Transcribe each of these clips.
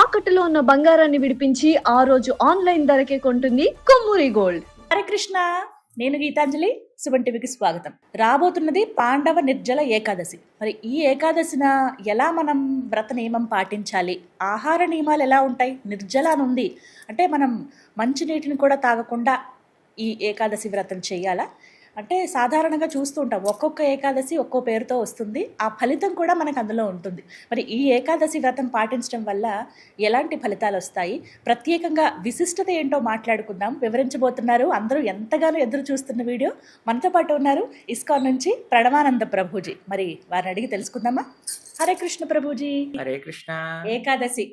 తాకట్టులో ఉన్న బంగారాన్ని విడిపించి ఆ రోజు ఆన్లైన్ ధరకే కొంటుంది కొమ్మూరి గోల్డ్. హరే కృష్ణ, నేను గీతాంజలి. సుమన్ టీవీకి స్వాగతం. రాబోతున్నది పాండవ నిర్జల ఏకాదశి. మరి ఈ ఏకాదశిన ఎలా మనం వ్రత నియమం పాటించాలి, ఆహార నియమాలు ఎలా ఉంటాయి? నిర్జల అని ఉంది అంటే మనం మంచినీటిని కూడా తాగకుండా ఈ ఏకాదశి వ్రతం చేయాలా? అంటే సాధారణంగా చూస్తూ ఉంటాం, ఒక్కొక్క ఏకాదశి ఒక్కో పేరుతో వస్తుంది, ఆ ఫలితం కూడా మనకు అందులో ఉంటుంది. మరి ఈ ఏకాదశి వ్రతం పాటించడం వల్ల ఎలాంటి ఫలితాలు వస్తాయి, ప్రత్యేకంగా విశిష్టత ఏంటో మాట్లాడుకుందాం. వివరించబోతున్నారు అందరూ ఎంతగానో ఎదురు చూస్తున్న వీడియో. మనతో పాటు ఉన్నారు ఇస్కాన్ నుంచి ప్రణవానంద ప్రభుజీ. మరి వారిని అడిగి తెలుసుకుందామా? హరే కృష్ణ ప్రభుజీ. హరే కృష్ణ. ఏకాదశి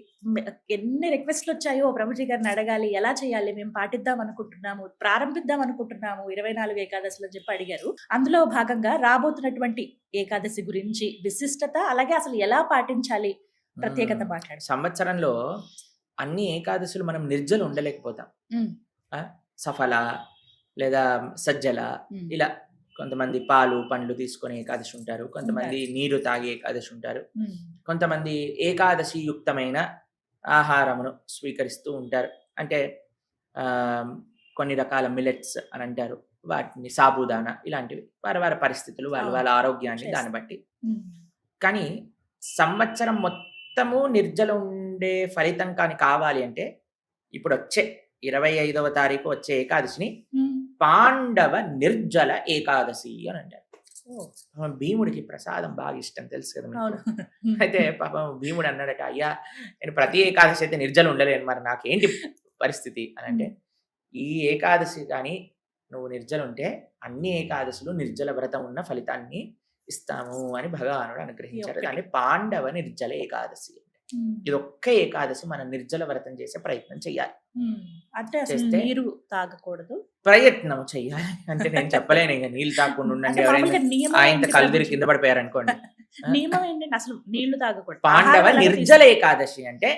ఎన్ని రిక్వెస్ట్లు వచ్చాయో ప్రభుజీ గారిని అడగాలి, ఎలా చేయాలి, మేము పాటిద్దాం అనుకుంటున్నాము, ప్రారంభిద్దాం అనుకుంటున్నాము 24 ఏకాదశులు అని చెప్పి అడిగారు. అందులో భాగంగా రాబోతున్నటువంటి ఏకాదశి గురించి విశిష్టత, అలాగే అసలు ఎలా పాటించాలి, ప్రత్యేకత మాట్లాడు. సంవత్సరంలో అన్ని ఏకాదశులు మనం నిర్జలు ఉండలేకపోతాం. సఫల లేదా సజ్జల, ఇలా కొంతమంది పాలు పండ్లు తీసుకొని ఏకాదశి ఉంటారు, కొంతమంది నీరు తాగి ఏకాదశి ఉంటారు, కొంతమంది ఏకాదశి యుక్తమైన ఆహారమును స్వీకరిస్తూ ఉంటారు. అంటే కొన్ని రకాల మిలెట్స్ అని అంటారు, వాటిని సాబుదానా, ఇలాంటివి వారి వారి పరిస్థితులు, వాళ్ళ ఆరోగ్యాన్ని దాన్ని బట్టి. కానీ సంవత్సరం మొత్తము నిర్జల ఉండే ఫలితం కానీ కావాలి అంటే ఇప్పుడు వచ్చే 25వ తారీఖు వచ్చే ఏకాదశిని పాండవ నిర్జల ఏకాదశి అని అంటారు. భీముడికి ప్రసాదం బాగా ఇష్టం, తెలుసు కదా మీకు. అయితే పాపం భీముడు అన్నాడట, అయ్యా నేను ప్రతి ఏకాదశి అయితే నిర్జల ఉండలేను, మరి నాకేంటి పరిస్థితి అని అంటే, ఈ ఏకాదశి కానీ నువ్వు నిర్జల ఉంటే అన్ని ఏకాదశులు నిర్జల వ్రతం ఉన్న ఫలితాన్ని ఇస్తాము అని భగవానుడు అనుగ్రహించారు. దాన్ని పాండవ నిర్జల ఏకాదశి. ఇది ఒక్క ఏకాదశి మనం నిర్జల వ్రతం చేసే ప్రయత్నం చెయ్యాలి. అంటే నీరు తాగకూడదు, ప్రయత్నం చెయ్యాలి. అంటే నేను చెప్పలేను ఇంకా నీళ్ళు తాగకుండా ఉండండి, ఆయన కలుదిరి కింద పడిపోయారు అనుకోండి. నియమం ఏంటంటే అసలు నీళ్లు తాగకూడదు. పాండవ నిర్జల ఏకాదశి అంటే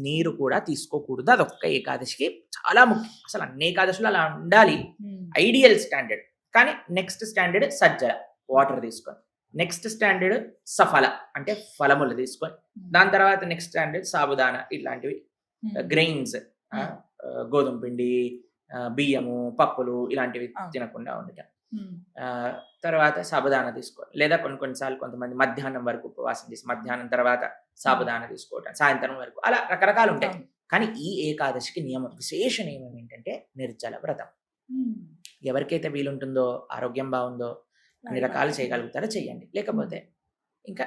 నీరు కూడా తీసుకోకూడదు. అదొక్క ఏకాదశికి చాలా ముఖ్యం. అసలు అన్ని ఏకాదశులు అలా ఉండాలి, ఐడియల్ స్టాండర్డ్. కానీ నెక్స్ట్ స్టాండర్డ్ సజ్జల, వాటర్ తీసుకొని. నెక్స్ట్ స్టాండర్డ్ సఫల అంటే ఫలములు తీసుకొని. దాని తర్వాత నెక్స్ట్ స్టాండర్డ్ సాబుదానా, ఇట్లాంటివి గ్రెయిన్స్, గోధుమ పిండి, బియ్యము, పప్పులు ఇలాంటివి తినకుండా ఉండటం. తర్వాత సాబుదానా తీసుకోవాలి. లేదా కొన్నిసార్లు కొంతమంది మధ్యాహ్నం వరకు ఉపవాసం చేసి మధ్యాహ్నం తర్వాత సాబుదానా తీసుకోవటం, సాయంత్రం వరకు, అలా రకరకాలు ఉంటాయి. కానీ ఈ ఏకాదశికి నియమం, విశేష నియమం ఏంటంటే నిర్జల వ్రతం. ఎవరికైతే వీలుంటుందో, ఆరోగ్యం బాగుందో, అన్ని రకాలు చేయగలుగుతారో చెయ్యండి. లేకపోతే ఇంకా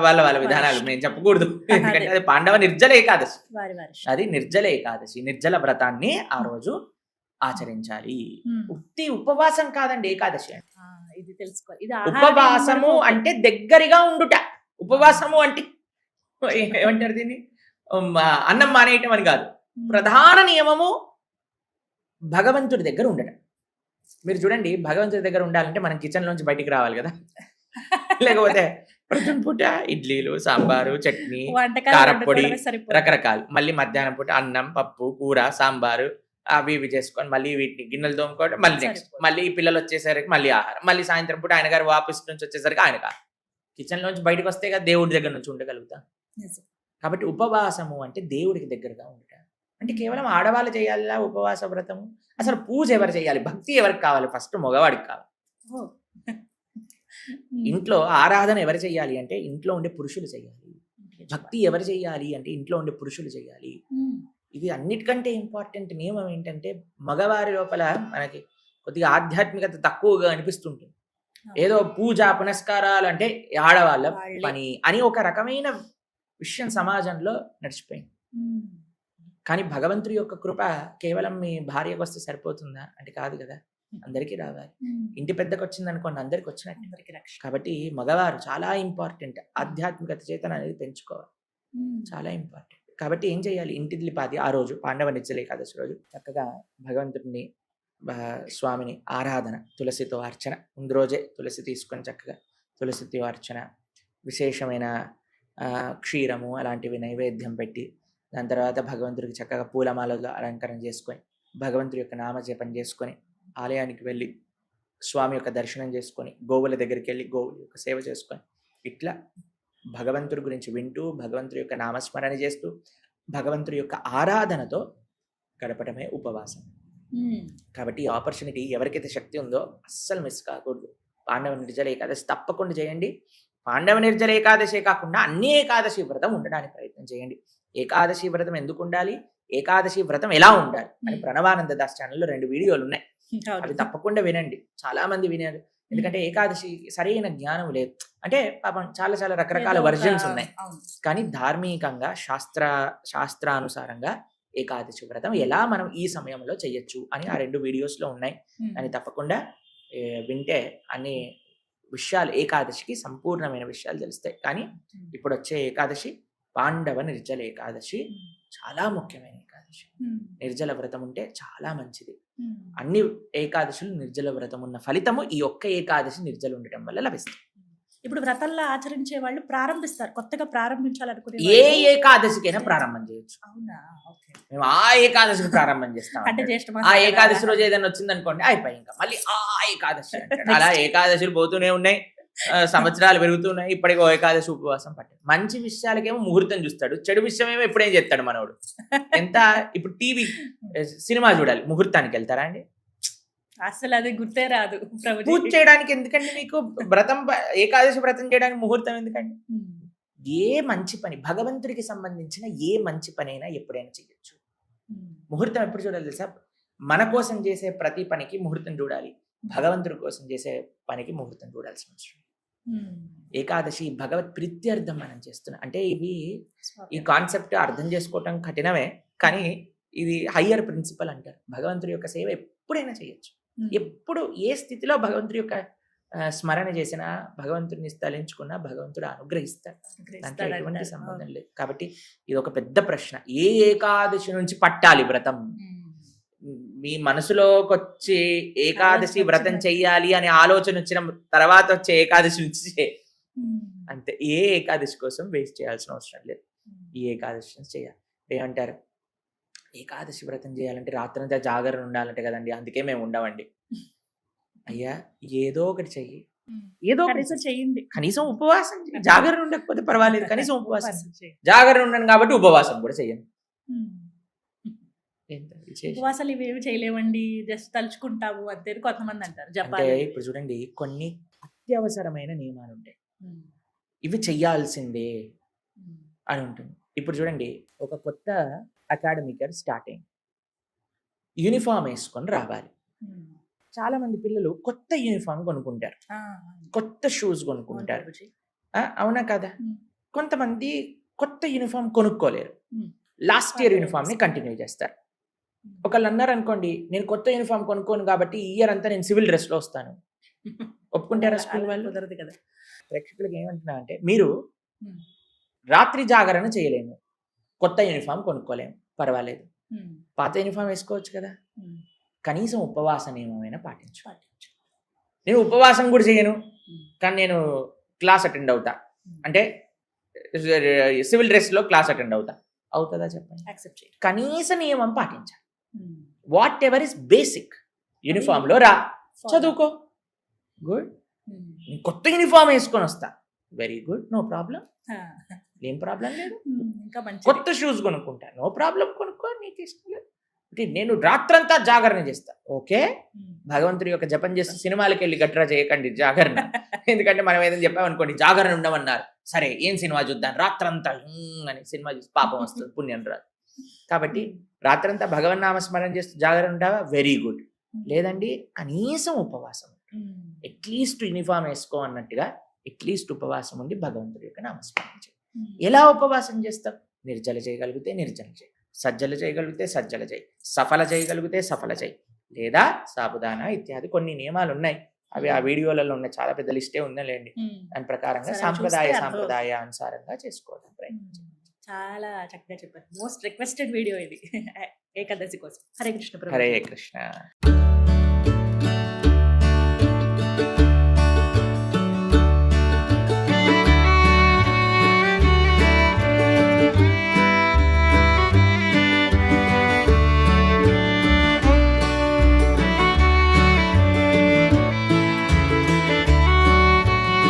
వాళ్ళ విధానాలు నేను చెప్పకూడదు, ఎందుకంటే అది పాండవ నిర్జల ఏకాదశి. అది నిర్జల ఏకాదశి, నిర్జల వ్రతాన్ని ఆ రోజు ఆచరించాలి. ఉత్తి ఉపవాసం కాదండి ఏకాదశి అంటే. ఇది తెలుసుకోవాలి. ఉపవాసము అంటే దగ్గరగా ఉండుట. ఉపవాసము అంటే ఏమంటారు దీన్ని, అన్నం మానేయటం అని కాదు. ప్రధాన నియమము భగవంతుడి దగ్గర ఉండటం. మీరు చూడండి, భగవంతుడి దగ్గర ఉండాలంటే మనం కిచెన్ లోంచి బయటికి రావాలి కదా, లేకపోతే ప్రతి పూట ఇడ్లీలు, సాంబారు, చట్నీ, కారపొడి, రకరకాలు, మళ్ళీ మధ్యాహ్నం పూట అన్నం, పప్పు, కూర, సాంబారు, అవి ఇవి చేసుకొని మళ్ళీ వీటిని గిన్నెలు తోముకోవడం, మళ్ళీ నెక్స్ట్ మళ్ళీ పిల్లలు వచ్చేసరికి మళ్ళీ ఆహారం, మళ్ళీ సాయంత్రం పూట ఆయన గారు ఆఫీస్ నుంచి వచ్చేసరికి ఆయనకు ఆహారం. కిచెన్ లోంచి బయటకు వస్తే కదా దేవుడి దగ్గర నుంచి ఉండగలుగుతాం. కాబట్టి ఉపవాసము అంటే దేవుడికి దగ్గరగా ఉండటం. అంటే కేవలం ఆడవాళ్ళు చేయాలా ఉపవాస వ్రతము? అసలు పూజ ఎవరు చేయాలి, భక్తి ఎవరికి కావాలి? ఫస్ట్ మగవాడికి కావాలి. ఇంట్లో ఆరాధన ఎవరు చేయాలి అంటే ఇంట్లో ఉండే పురుషులు చేయాలి. భక్తి ఎవరు చేయాలి అంటే ఇంట్లో ఉండే పురుషులు చేయాలి. ఇది అన్నిటికంటే ఇంపార్టెంట్ నియమం ఏంటంటే, మగవారి లోపల మనకి కొద్దిగా ఆధ్యాత్మికత తక్కువగా అనిపిస్తుంటుంది. ఏదో పూజ పునస్కారాలు అంటే ఆడవాళ్ళ పని అని ఒక రకమైన విషయం సమాజంలో నడిచిపోయింది. కానీ భగవంతుడి యొక్క కృప కేవలం మీ భార్యకు వస్తే సరిపోతుందా అంటే కాదు కదా, అందరికీ రావాలి. ఇంటి పెద్దకు వచ్చింది అనుకోండి, అందరికి వచ్చినట్టు. కాబట్టి మగవారు చాలా ఇంపార్టెంట్. ఆధ్యాత్మికత చేతన అనేది పెంచుకోవాలి, చాలా ఇంపార్టెంట్. కాబట్టి ఏం చేయాలి, ఇంటిల్లిపాది ఆ రోజు పాండవ నిర్జల ఏకాదశి రోజు చక్కగా భగవంతుడిని, స్వామిని ఆరాధన, తులసితో అర్చన. ముందు రోజే తులసి తీసుకొని చక్కగా తులసితో అర్చన, విశేషమైన క్షీరము అలాంటివి నైవేద్యం పెట్టి, దాని తర్వాత భగవంతుడికి చక్కగా పూలమాలతో అలంకరణ చేసుకొని, భగవంతుడి యొక్క నామజపం చేసుకొని, ఆలయానికి వెళ్ళి స్వామి యొక్క దర్శనం చేసుకొని, గోవుల దగ్గరికి వెళ్ళి గోవుల యొక్క సేవ చేసుకొని, ఇట్లా భగవంతుడి గురించి వింటూ, భగవంతుడి యొక్క నామస్మరణ చేస్తూ, భగవంతుడి యొక్క ఆరాధనతో గడపడమే ఉపవాసం. కాబట్టి ఈ ఆపర్చునిటీ ఎవరికైతే శక్తి ఉందో అస్సలు మిస్ కాకూడదు. పాండవ నిర్జల ఏకాదశి తప్పకుండా చేయండి. పాండవ నిర్జల ఏకాదశి కాకుండా అన్ని ఏకాదశి వ్రతం ఉండడానికి ప్రయత్నం చేయండి. ఏకాదశి వ్రతం ఎందుకు ఉండాలి, ఏకాదశి వ్రతం ఎలా ఉండాలి అని ప్రణవానంద దాస్ ఛానల్లో 2 వీడియోలు ఉన్నాయి. అవి తప్పకుండా వినండి. చాలా మంది వినారు. ఎందుకంటే ఏకాదశి సరైన జ్ఞానం లేదు. అంటే పాపం చాలా చాలా రకరకాల వర్జన్స్ ఉన్నాయి. కానీ ధార్మికంగా శాస్త్రానుసారంగా ఏకాదశి వ్రతం ఎలా మనం ఈ సమయంలో చెయ్యొచ్చు అని ఆ 2 వీడియోస్లో ఉన్నాయి. అని తప్పకుండా వింటే అన్ని విషయాలు ఏకాదశికి సంపూర్ణమైన విషయాలు తెలుస్తాయి. కానీ ఇప్పుడు వచ్చే ఏకాదశి పాండవ నిర్జల ఏకాదశి చాలా ముఖ్యమైన ఏకాదశి. నిర్జల వ్రతం ఉంటే చాలా మంచిది. అన్ని ఏకాదశులు నిర్జల వ్రతం ఉన్న ఫలితము ఈ ఒక్క ఏకాదశి నిర్జల ఉండటం వల్ల లభిస్తుంది. ఇప్పుడు వ్రతంలో ఆచరించే వాళ్ళు ప్రారంభిస్తారు, కొత్తగా ప్రారంభించాలనుకునే ఏ ఏకాదశికైనా ప్రారంభం చేయొచ్చు. అవునా? ఓకే. మేము ఆ ఏకాదశికి ప్రారంభం చేస్తాం. అంటే జ్యేష్ఠ ఆ ఏకాదశి రోజు ఏదైనా వచ్చింది అనుకోండి, అయిపోయి ఇంకా మళ్ళీ ఆ ఏకాదశి అంటాడు. అలా ఏకాదశులు పోతూనే ఉన్నాయి, సంవత్సరాలు పెరుగుతున్నాయి. ఇప్పటికో ఏకాదశి ఉపవాసం పట్టాడు. మంచి విషయాలకేమో ముహూర్తం చూస్తాడు, చెడు విషయం ఏమో ఎప్పుడేం చేస్తాడు మనోడు. ఎంత ఇప్పుడు టీవీ సినిమా చూడాలి, ముహూర్తానికి వెళ్తారా అండి? అసలు అది గుర్తే రాదు. పూజ చేయడానికి ఎందుకండి మీకు వ్రతం, ఏకాదశి వ్రతం చేయడానికి ముహూర్తం ఎందుకండి? ఏ మంచి పని, భగవంతుడికి సంబంధించిన ఏ మంచి పని అయినా ఎప్పుడైనా చేయొచ్చు. ముహూర్తం ఎప్పుడు చూడాలి తెలుసా? మన కోసం చేసే ప్రతి పనికి ముహూర్తం చూడాలి, భగవంతుడి కోసం చేసే పనికి ముహూర్తం చూడాల్సిన అవసరం. ఏకాదశి భగవత్ ప్రీత్యర్థం మనం చేస్తున్నాం. అంటే ఈ కాన్సెప్ట్ అర్థం చేసుకోవటం కఠినమే, కానీ ఇది హయ్యర్ ప్రిన్సిపల్ అంటారు. భగవంతుడి యొక్క సేవ ఎప్పుడైనా చేయొచ్చు. ఎప్పుడు ఏ స్థితిలో భగవంతుడి యొక్క స్మరణ చేసినా, భగవంతుడిని తలించుకున్నా భగవంతుడు అనుగ్రహిస్తాడు. దాంట్లో ఎటువంటి సంబంధం లేదు. కాబట్టి ఇది ఒక పెద్ద ప్రశ్న. ఏ ఏకాదశి నుంచి పట్టాలి వ్రతం? మీ మనసులోకి వచ్చి ఏకాదశి వ్రతం చెయ్యాలి అనే ఆలోచన వచ్చిన తర్వాత వచ్చే ఏకాదశి నుంచి అంతే. ఏ ఏకాదశి కోసం వేస్ట్ చేయాల్సిన అవసరం లేదు. ఈ ఏకాదశి చేయాలి. ఏమంటారు, ఏకాదశి వ్రతం చేయాలంటే రాత్రంతా జాగరణ ఉండాలంటే కదండి, అందుకే మేము ఉండవండి. అయ్యా, ఏదో ఒకటి చెయ్యి, ఏదో ఒకటి చేయండి. కనీసం ఉపవాసం. జాగరణ ఉండకపోతే పర్వాలేదు, కనీసం ఉపవాసం. జాగరణ ఉండను కాబట్టి ఉపవాసం కూడా చెయ్యండి. ఉపవాసాలు ఇవేమి చేయలేవండి, జస్ట్ తలుచుకుంటాము అంతే కొంతమంది అంటారు. అంటే ఇప్పుడు చూడండి, కొన్ని అత్యవసరమైన నియమాలు ఉంటాయి, ఇవి చెయ్యాల్సిందే అని ఉంటుంది. ఇప్పుడు చూడండి, ఒక కొత్త అకాడమిక్ ఇయర్ స్టార్ట్ అయింది, యూనిఫామ్ వేసుకొని రావాలి. చాలా మంది పిల్లలు కొత్త యూనిఫామ్ కొనుక్కుంటారు, కొత్త షూస్ కొనుక్కుంటారు, అవునా కదా? కొంతమంది కొత్త యూనిఫామ్ కొనుక్కోలేరు, లాస్ట్ ఇయర్ యూనిఫామ్ ని కంటిన్యూ చేస్తారు. ఒకళ్ళు అన్నారు అనుకోండి, నేను కొత్త యూనిఫామ్ కొనుక్కోను కాబట్టి ఈ ఇయర్ అంతా నేను సివిల్ డ్రెస్ లో వస్తాను. ఒప్పుకుంటారా స్కూల్ వాళ్ళు? కుదరదు కదా. ప్రేక్షకులకు ఏమంటున్నా అంటే, మీరు రాత్రి జాగరణ చేయలేము, కొత్త యూనిఫామ్ కొనుక్కోలేము, పర్వాలేదు, పాత యూనిఫామ్ వేసుకోవచ్చు కదా. కనీసం ఉపవాస నియమమైనా పాటించు. నేను ఉపవాసం కూడా చేయను, కానీ నేను క్లాస్ అటెండ్ అవుతా అంటే సివిల్ డ్రెస్ లో క్లాస్ అటెండ్ అవుతుందా చెప్పండి? కనీస నియమం పాటించాలి. What ever is basic. Uniform లో రా, చదువుకో, గుడ్. కొత్త యూనిఫామ్ వేసుకొని వస్తా, వెరీ గుడ్, నో ప్రాబ్లం, ఏం ప్రాబ్లం లేదు. కొత్త షూస్ కొనుక్కుంటా, నో ప్రాబ్లం, కొనుక్కో, నీకు ఇష్టం లేదు. నేను రాత్రంతా జాగరణ చేస్తా, ఓకే. భగవంతుడి యొక్క జపం చేస్తూ సినిమాలకి వెళ్ళి గట్రా చేయకండి జాగరణ. ఎందుకంటే మనం ఏదైనా చెప్పామనుకోండి, జాగరణ ఉండమన్నారు, సరే ఏం సినిమా చూద్దాం, రాత్రంతా అని సినిమా చూసి పాపం వస్తుంది, పుణ్యం రాదు. కాబట్టి రాత్రంతా భగవన్నామస్మరణ చేస్తూ జాగరణ ఉంటావా, వెరీ గుడ్. లేదండి, కనీసం ఉపవాసం, అట్లీస్ట్ యూనిఫామ్ వేసుకో అన్నట్టుగా అట్లీస్ట్ ఉపవాసం ఉండి భగవంతుడి యొక్క నామస్మరణ చేయి. ఎలా ఉపవాసం చేస్తాం? నిర్జల చేయగలిగితే నిర్జల చేయి, సజ్జలు చేయగలిగితే సజ్జల చేయి, సఫల చేయగలిగితే సఫల చేయి, లేదా సాబుదానా ఇత్యాది కొన్ని నియమాలు ఉన్నాయి. అవి ఆ వీడియోలలో ఉన్న చాలా పెద్ద లిస్టే ఉందండి. దాని ప్రకారంగా సాంప్రదాయ అనుసారంగా చేసుకోవడం ప్రయత్నించండి. చాలా చక్కగా చెప్పారు. మోస్ట్ రిక్వెస్టెడ్ వీడియో ఇది ఏకాదశి కోసం. హరే కృష్ణ. హరే కృష్ణ.